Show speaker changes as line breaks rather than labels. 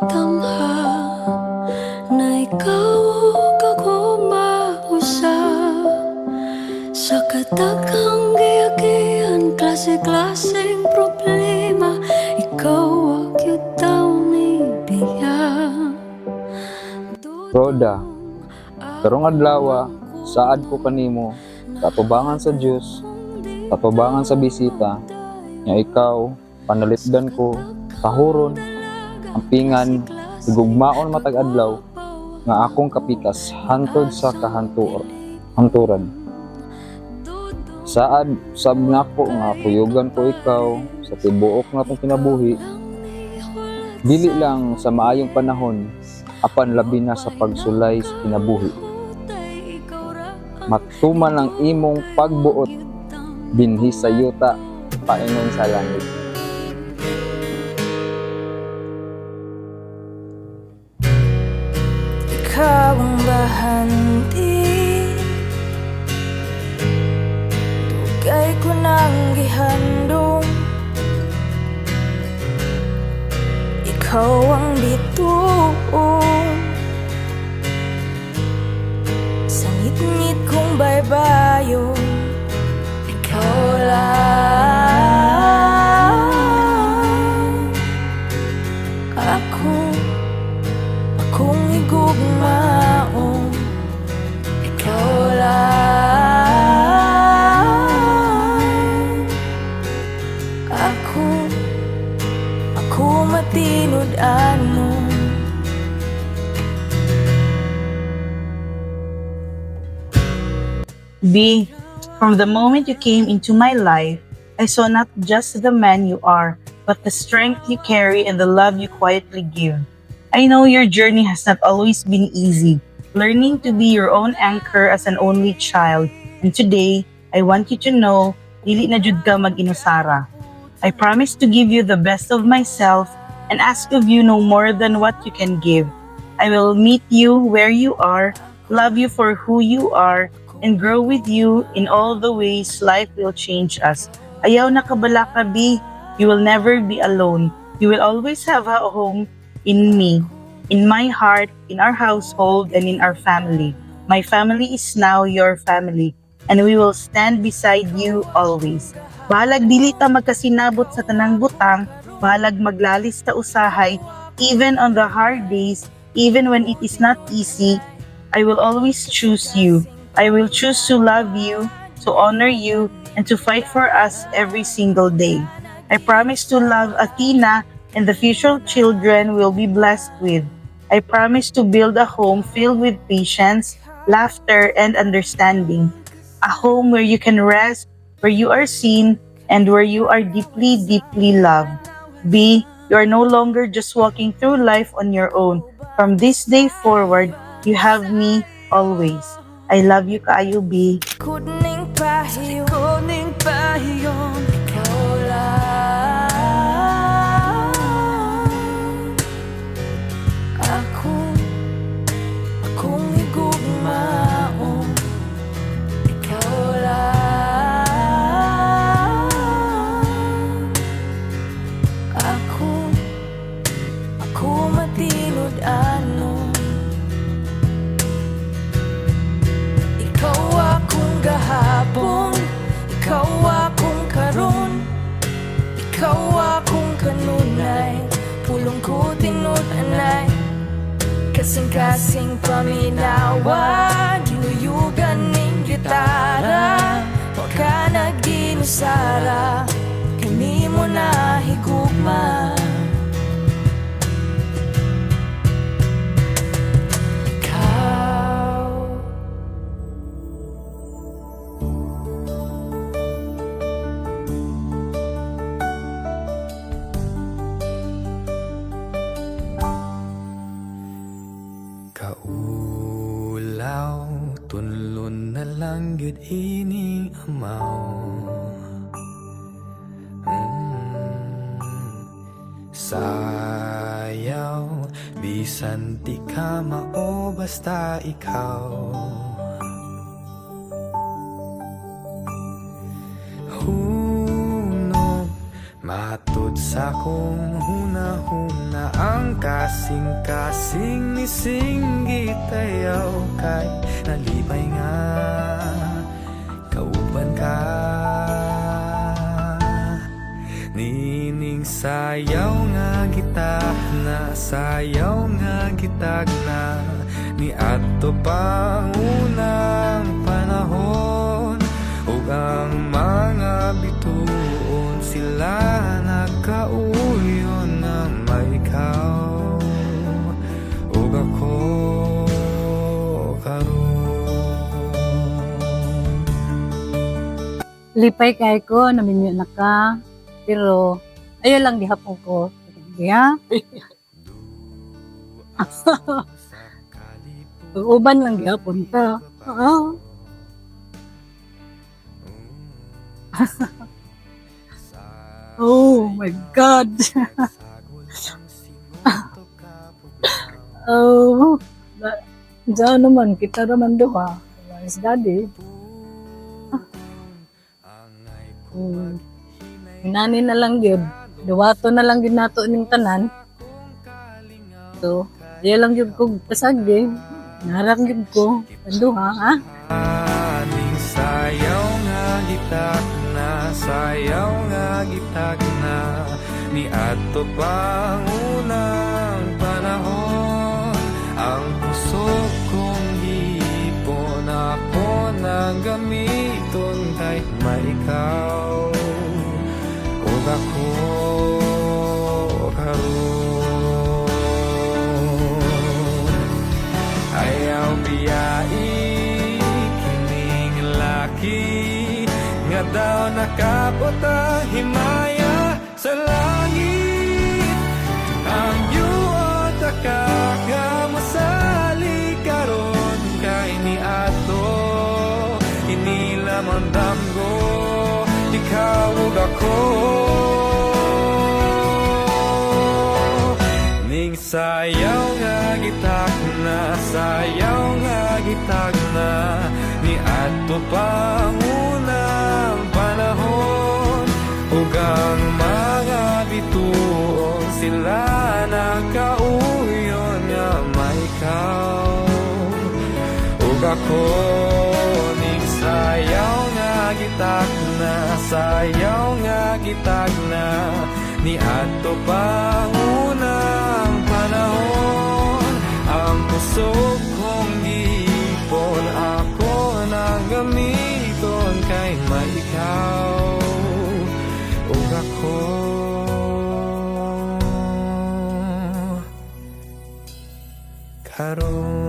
tamha na ikaw ug ako mausap sa kataghang giyagian, klase-klaseng problema. Ikaw wag yun daw ni biyang
Roda, karong adlaw saad ko kanimo katubangan sa Dios, katubangan sa bisita nya ikaw panalipdan ko tahuron ampingan igugmaon matag adlaw nga akong kapikas hantod sa hanturan. Saad sab nako nga kuyugan ko ikaw sa tibuok natong kinabuhi, dili lang sa maayong panahon apan labi na sa pagsulay sa kinabuhi. Matuman ang imong pagbuot binhi sa yuta paingon sa langit.
Ikaw ang bahanti, dugay ko nang gihandong. Ikaw ang bituon sa ngit-ngit kong baybayon. Ikaw lang akong igugmaon. Ikaw lang ako matinud-anon.
B, from the moment you came into my life, I saw not just the man you are, but the strength you carry and the love you quietly give. I know your journey has not always been easy, learning to be your own anchor as an only child. And today, I want you to know, dili na jud ka mag-inusara. I promise to give you the best of myself and ask of you no more than what you can give. I will meet you where you are, love you for who you are, and grow with you in all the ways life will change us. Ayaw na kabala ka, B. You will never be alone. You will always have a home in me, in my heart, in our household, and in our family. My family is now your family, and we will stand beside you always. Bahalag dili ta magkasinabot sa tanang butang, bahalag maglalis ta usahay, even on the hard days, even when it is not easy, I will always choose you. I will choose to love you, to honor you, and to fight for us every single day. I promise to love Athena and the future children will be blessed with. I promise to build a home filled with patience, laughter, and understanding. A home where you can rest, where you are seen, and where you are deeply, deeply loved. B, you are no longer just walking through life on your own. From this day forward, you have me always. I love you, kaayo, B.
Kuning pahiyon, ikaw lang akong igugmaon. Ikaw lang ako matinud-anon. Ikaw akong gahapon, ikaw akong karon, ikaw akong kanunay, pulong ko tinud-anay. Kasing-kasing paminawa, ginuyugan ning gitara, wa ka nagginusara, kini mo na higugma.
Kaulaw, tunlon na lang yun ining amaw. Sayaw, bisan di ka mao basta ikaw. Hunog, matud sa kong hunahuna. panahon na ang kasing-kasing ni singgit ayaw kay nalipay nga kauban ka. Nining sayaw nga gitag na, sayaw nga gitag na, ni ato pang unang panahon, ug ang mga bituon sila nagkauyon na may ikaw ug ako karon.
Lipay kay ko, naminyo na ka. Pero, ayaw lang gihapon ko. Kaya, uban lang gihapon ka. Oo. Oh my God. Oh, diyan naman, kita naman doha. Is daddy. Inani na lang yun. Duwato na lang yun nato ning tanan. So, diya lang yun ko pasagi. Narang yun ko. Panduha, ha?
Aning sayaw nga gitag na, sayaw nga gitag na, ni ato pang unang panahon, ang puso kong hipon ako nang gamiton kahit may ikaw ug ako karon. Ayaw biyai kining laki nga daw nakabot ang himaya sa langit. Ang yuot akagasali karon kay ni ato inilamang damgo, ikaw ug ako. Ning sayaw nga gitag na, sayaw nga gitag na, ni ato pang unang panahon, ug ang mga bituon sila nakauyon nga may ikaw ug ako. Ning sayaw nga gitag na, sayaw nga gitag na, ni ato pang unang panahon, ang puso kong gipon ako nang gamiton kay may ikaw ug ako karon.